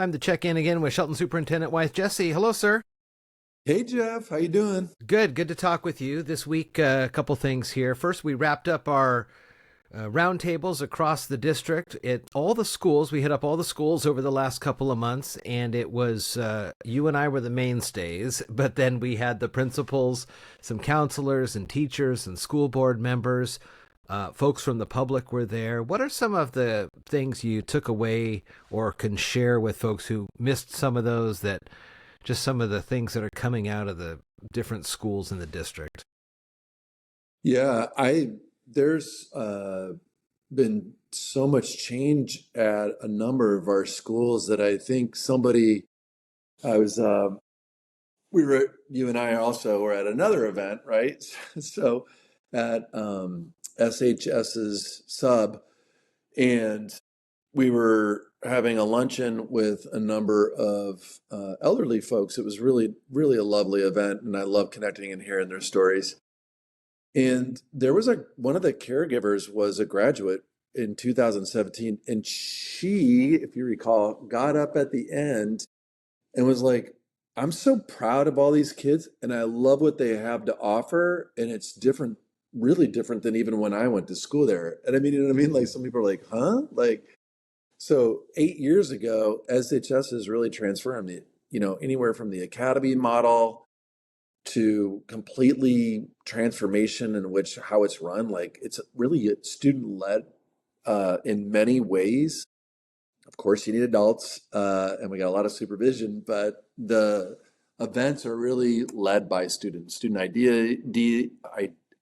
Time to check in again with Shelton Superintendent Wyeth Jessee. Hello, sir. Hey, Jeff. How you doing? Good to talk with you. This week, a couple things here. First, we wrapped up our roundtables across the district at all the schools. We hit up all the schools over the last couple of months, and it was you and I were the mainstays, but then we had the principals, some counselors and teachers and school board members. Folks from the public were there. What are some of the things you took away or can share with folks who missed some of those, that just some of the things that are coming out of the different schools in the district? Yeah, there's been so much change at a number of our schools that I think I was, you and I also were at another event, right? So at SHS's sub, and we were having a luncheon with a number of elderly folks. It was really, really a lovely event, and I love connecting and hearing their stories. And there was one of the caregivers was a graduate in 2017, and she, if you recall, got up at the end and was like, I'm so proud of all these kids, and I love what they have to offer, and it's different, really different than even when I went to school there. And I mean, you know what I mean? Like, some people are like, huh? Like, so 8 years ago, SHS has really transformed it, anywhere from the academy model to completely transformation in how it's run. Like, it's really student led in many ways. Of course, you need adults, and we got a lot of supervision, but the events are really led by student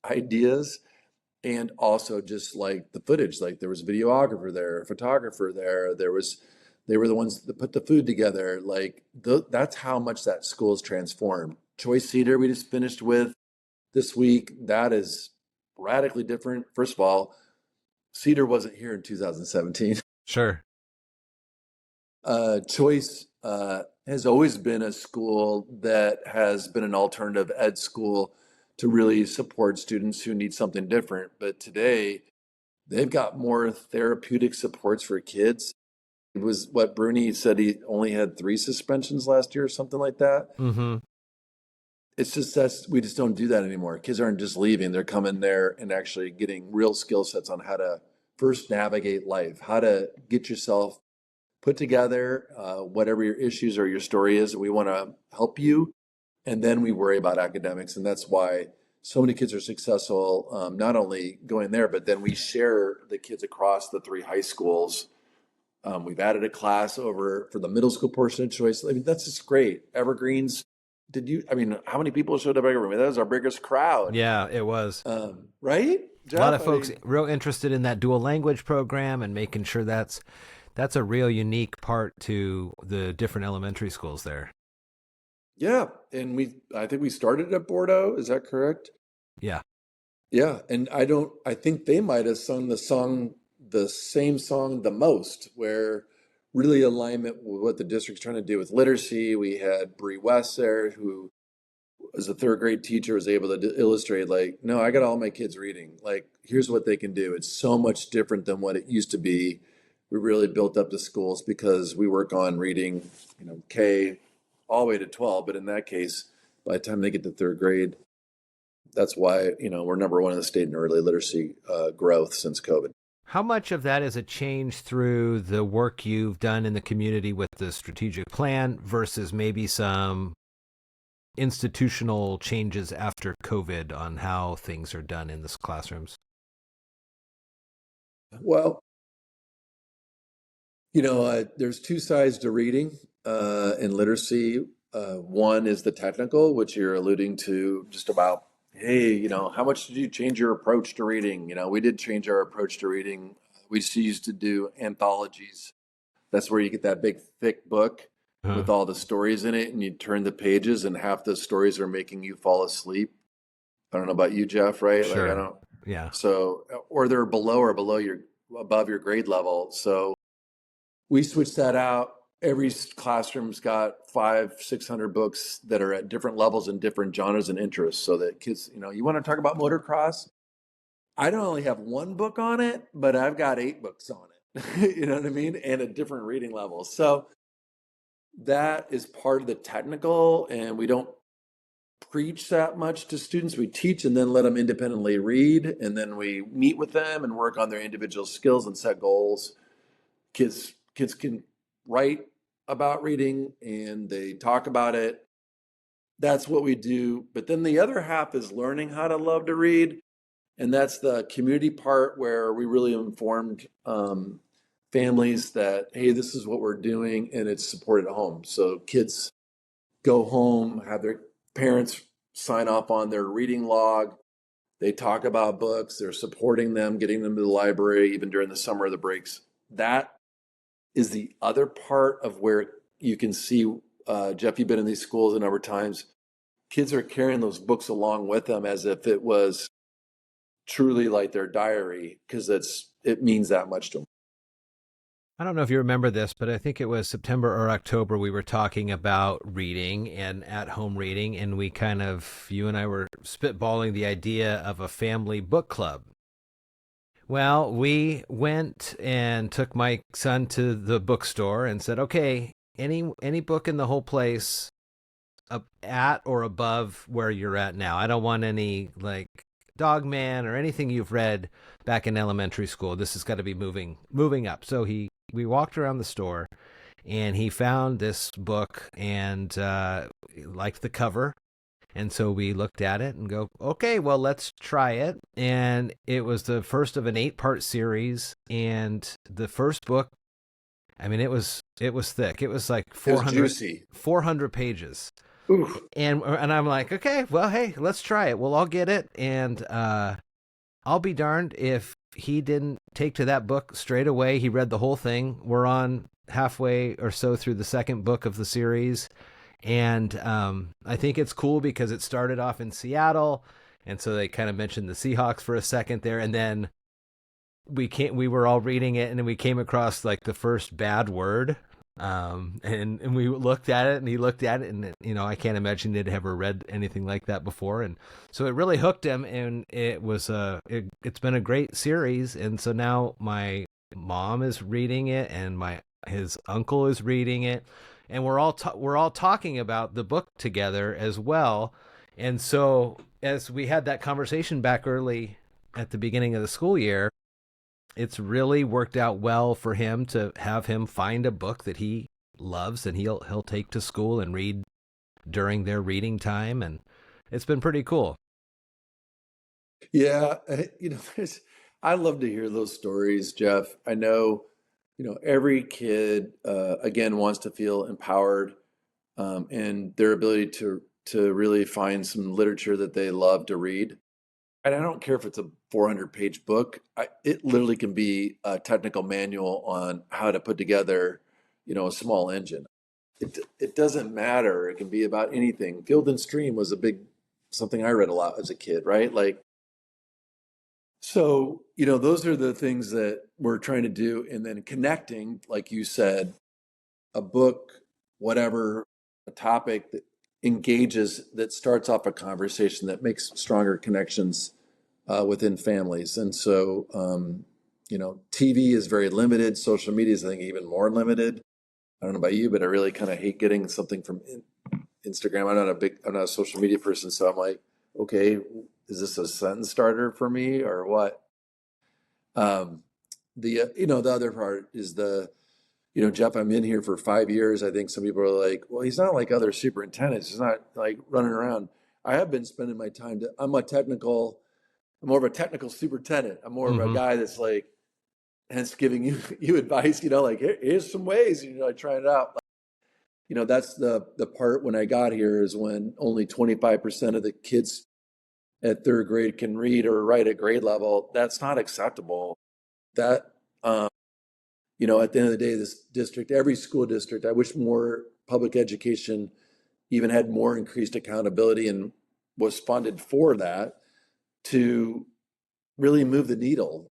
ideas, and also just like the footage. Like, there was a videographer there, a photographer there. They were the ones that put the food together. Like, that's how much that school's transformed. Choice Cedar, we just finished with this week. That is radically different. First of all, Cedar wasn't here in 2017. Sure. Choice has always been a school that has been an alternative ed school to really support students who need something different. But today, they've got more therapeutic supports for kids. It was what Bruni said, he only had 3 suspensions last year or something like that. Mm-hmm. It's just we just don't do that anymore. Kids aren't just leaving. They're coming there and actually getting real skill sets on how to first navigate life, how to get yourself put together, whatever your issues or your story is. We want to help you. And then we worry about academics. And that's why so many kids are successful, not only going there, but then we share the kids across the 3 high schools. We've added a class over for the middle school portion of Choice. I mean, that's just great. Evergreens. How many people showed up at Evergreen? That was our biggest crowd. Yeah, it was. Right? Jeff? A lot of folks real interested in that dual language program and making sure that's a real unique part to the different elementary schools there. Yeah, and I think we started at Bordeaux. Is that correct? Yeah. Yeah, and I think they might have sung the same song the most, where really alignment with what the district's trying to do with literacy. We had Bree West there, who was a 3rd grade teacher, was able to illustrate, like, no, I got all my kids reading. Like, here's what they can do. It's so much different than what it used to be. We really built up the schools because we work on reading, K all the way to 12. But in that case, by the time they get to 3rd grade, that's why, we're number 1 in the state in early literacy growth since COVID. How much of that is a change through the work you've done in the community with the strategic plan versus maybe some institutional changes after COVID on how things are done in the classrooms? Well, there's 2 sides to reading in literacy. One is the technical, which you're alluding to, just about, hey, how much did you change your approach to reading? We did change our approach to reading. We used to do anthologies. That's where you get that big, thick book with all the stories in it, and you turn the pages, and half the stories are making you fall asleep. I don't know about you, Jeff, right? Sure. Like, I don't. Yeah. So, or they're above your grade level. So we switched that out. Every classroom's got 500-600 books that are at different levels and different genres and interests, so that kids, you want to talk about motocross? I don't only have 1 book on it, but I've got 8 books on it. You know what I mean? And at different reading levels. So that is part of the technical, and we don't preach that much to students. We teach and then let them independently read, and then we meet with them and work on their individual skills and set goals. Kids can write about reading and they talk about it. That's what we do. But then the other half is learning how to love to read. And that's the community part where we really informed families that, hey, this is what we're doing, and it's supported at home. So kids go home, have their parents sign off on their reading log. They talk about books. They're supporting them, getting them to the library, even during the summer of the breaks. That is the other part of where you can see, Jeff, you've been in these schools a number of times. Kids are carrying those books along with them as if it was truly like their diary, because it means that much to them. I don't know if you remember this, but I think it was September or October, we were talking about reading and at-home reading, and you and I were spitballing the idea of a family book club. Well, we went and took my son to the bookstore and said, okay, any book in the whole place at or above where you're at now. I don't want any like Dog Man or anything you've read back in elementary school. This has got to be moving up. So we walked around the store and he found this book and liked the cover. And so we looked at it and go, okay, well, let's try it. And it was the first of an 8-part series. And the first book, I mean, it was thick. It was like 400 pages. Ooh. And I'm like, okay, well, hey, let's try it. We'll all get it. And I'll be darned if he didn't take to that book straight away. He read the whole thing. We're on halfway or so through the second book of the series. And I think it's cool because it started off in Seattle. And so they kind of mentioned the Seahawks for a second there. And then we were all reading it and then we came across like the first bad word. And we looked at it and he looked at it and, I can't imagine he'd ever read anything like that before. And so it really hooked him, and it was, it's been a great series. And so now my mom is reading it and his uncle is reading it, and we're all talking about the book together as well. And so as we had that conversation back early at the beginning of the school year, it's really worked out well for him to have him find a book that he loves and he'll take to school and read during their reading time, and it's been pretty cool. Yeah, I love to hear those stories, Jeff. I know, every kid again wants to feel empowered, and their ability to really find some literature that they love to read. And I don't care if it's a 400-page book. It literally can be a technical manual on how to put together, a small engine. It doesn't matter. It can be about anything. Field and Stream was something I read a lot as a kid, right? So, those are the things that we're trying to do. And then connecting, like you said, a book, whatever, a topic that engages, that starts off a conversation, that makes stronger connections within families. And so, TV is very limited. Social media is, I think, even more limited. I don't know about you, but I really kind of hate getting something from Instagram. I'm not a social media person. So I'm like, okay, is this a sentence starter for me or what? The other part is Jeff, I'm in here for 5 years. I think some people are like, well, he's not like other superintendents. He's not like running around. I have been spending my time I'm more of a technical superintendent. I'm more of a guy that's like, hence giving you advice, like, here's some ways, try it out. That's the part when I got here is when only 25% of the kids at third grade can read or write at grade level. That's not acceptable. That, at the end of the day, this district, every school district, I wish more public education even had more increased accountability and was funded for that to really move the needle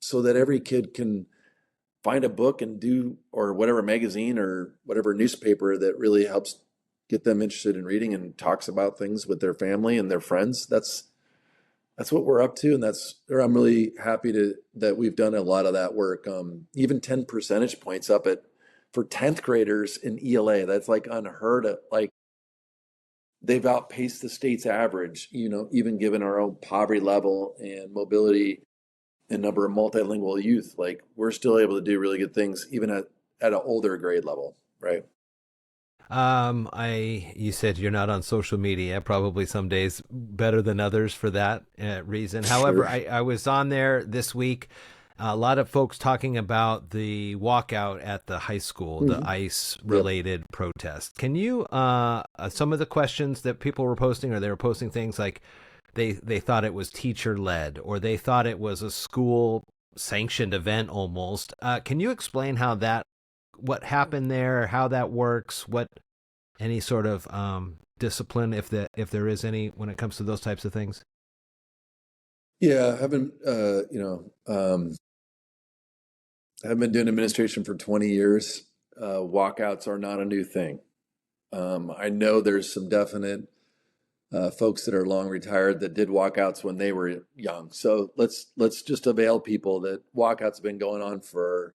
so that every kid can find a book and or whatever magazine or whatever newspaper that really helps get them interested in reading and talks about things with their family and their friends. That's what we're up to. And I'm really happy that we've done a lot of that work. Even 10 percentage points up at for 10th graders in ELA, that's like unheard of. Like they've outpaced the state's average, even given our own poverty level and mobility and number of multilingual youth. Like we're still able to do really good things even at an older grade level, right? You said you're not on social media, probably some days better than others for that reason. However, Sure. I was on there this week. A lot of folks talking about the walkout at the high school, the Mhm. ICE Yep. related protest. Can you, some of the questions that people were posting, or they were posting things like they thought it was teacher led, or they thought it was a school sanctioned event almost. Can you explain what happened there, how that works, what any sort of discipline, if there is any, when it comes to those types of things? Yeah, I've been doing administration for 20 years. Walkouts are not a new thing. I know there's some definite folks that are long retired that did walkouts when they were young. So let's just avail people that walkouts have been going on for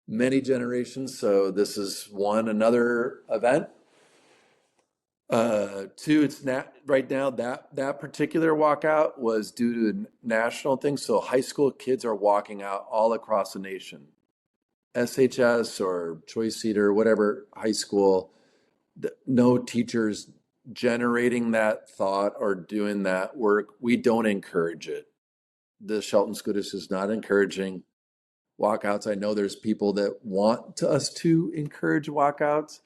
many generations. So this is another event. Two, it's not right now that particular walkout was due to a national thing. So high school kids are walking out all across the nation. SHS or Choice Cedar, whatever high school, no teachers generating that thought or doing that work. We don't encourage it. The Shelton School District is not encouraging walkouts. I know there's people that want us to encourage walkouts.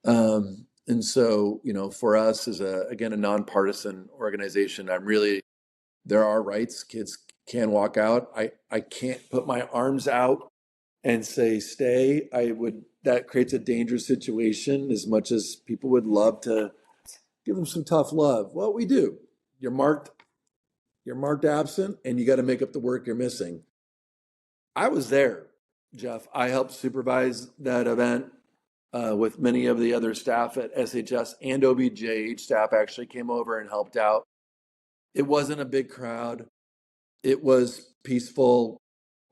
And so, for us as again, a nonpartisan organization, there are rights. Kids can walk out. I can't put my arms out and say, stay. That creates a dangerous situation as much as people would love to give them some tough love. Well, we do. You're marked absent and you got to make up the work you're missing. I was there, Jeff. I helped supervise that event with many of the other staff at SHS and OBJ. Staff actually came over and helped out. It wasn't a big crowd. It was peaceful.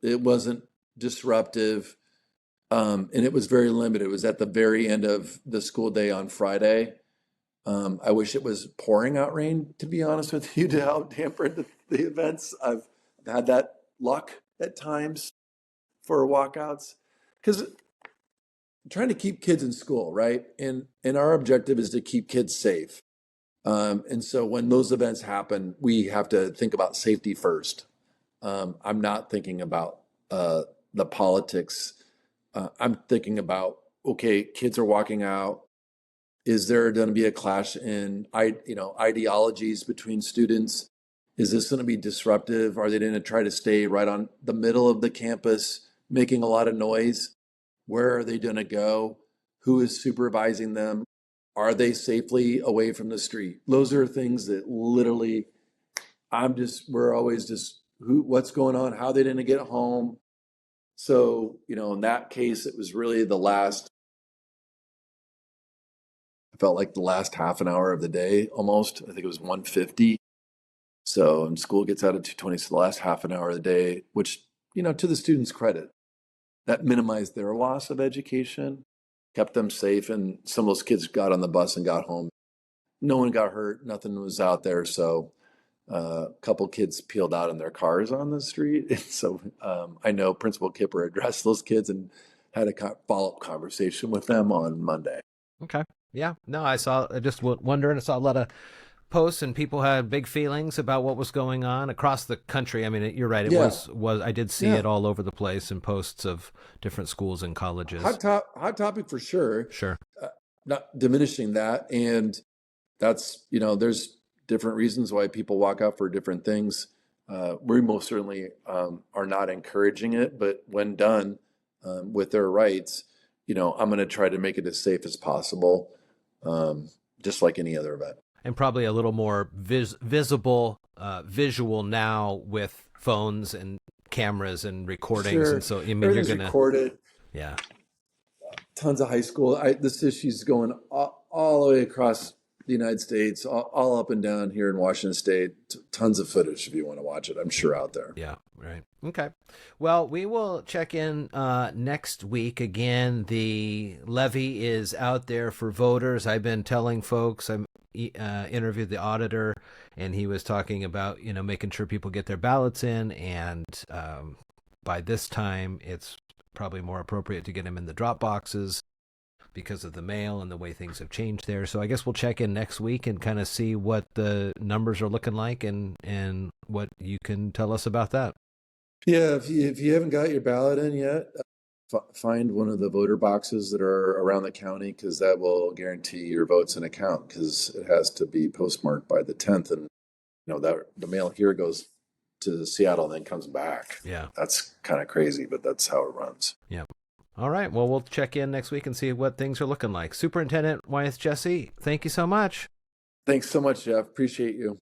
It wasn't disruptive. And it was very limited. It was at the very end of the school day on Friday. I wish it was pouring out rain, to be honest with you, to help dampen the events. I've had that luck at times for walkouts because I'm trying to keep kids in school, right? And our objective is to keep kids safe. And so when those events happen, we have to think about safety first. I'm not thinking about the politics. I'm thinking about, okay, kids are walking out. Is there going to be a clash in ideologies between students? Is this going to be disruptive? Are they going to try to stay right on the middle of the campus, making a lot of noise? Where are they going to go? Who is supervising them? Are they safely away from the street? Those are things that literally we're always just, what's going on? How are they going to get home? So, in that case, it was really I felt like the last half an hour of the day almost. I think it was 1:50. So, and school gets out at 2:20. So the last half an hour of the day, which, to the students' credit, that minimized their loss of education, kept them safe. And some of those kids got on the bus and got home. No one got hurt. Nothing was out there. So a couple kids peeled out in their cars on the street. And so I know Principal Kipper addressed those kids and had a follow-up conversation with them on Monday. Okay. Yeah. No, I just wondering, I saw a lot of posts and people had big feelings about what was going on across the country. I mean, you're right. It Yeah. was, I did see Yeah. it all over the place in posts of different schools and colleges. Hot topic for sure. Sure. Not diminishing that. And that's, there's different reasons why people walk out for different things. We most certainly are not encouraging it, but when done with their rights, I'm going to try to make it as safe as possible, just like any other event. And probably a little more visual now with phones and cameras and recordings. Sure. And so, I mean, Everything's you're going to, recorded. yeah. Tons of high school. This issue's going all the way across the United States, all up and down here in Washington State. Tons of footage if you want to watch it, I'm sure, out there. Yeah, right. Okay. Well, we will check in next week. Again, the levy is out there for voters. I've been telling folks, I interviewed the auditor, and he was talking about, making sure people get their ballots in. And by this time, it's probably more appropriate to get them in the drop boxes because of the mail and the way things have changed there. So I guess we'll check in next week and kind of see what the numbers are looking like and what you can tell us about that. Yeah, if you haven't got your ballot in yet, find one of the voter boxes that are around the county, because that will guarantee your votes in account, because it has to be postmarked by the 10th. And that the mail here goes to Seattle and then comes back. Yeah. That's kind of crazy, but that's how it runs. Yeah. All right. Well, we'll check in next week and see what things are looking like. Superintendent Wyeth Jessee, thank you so much. Thanks so much, Jeff. Appreciate you.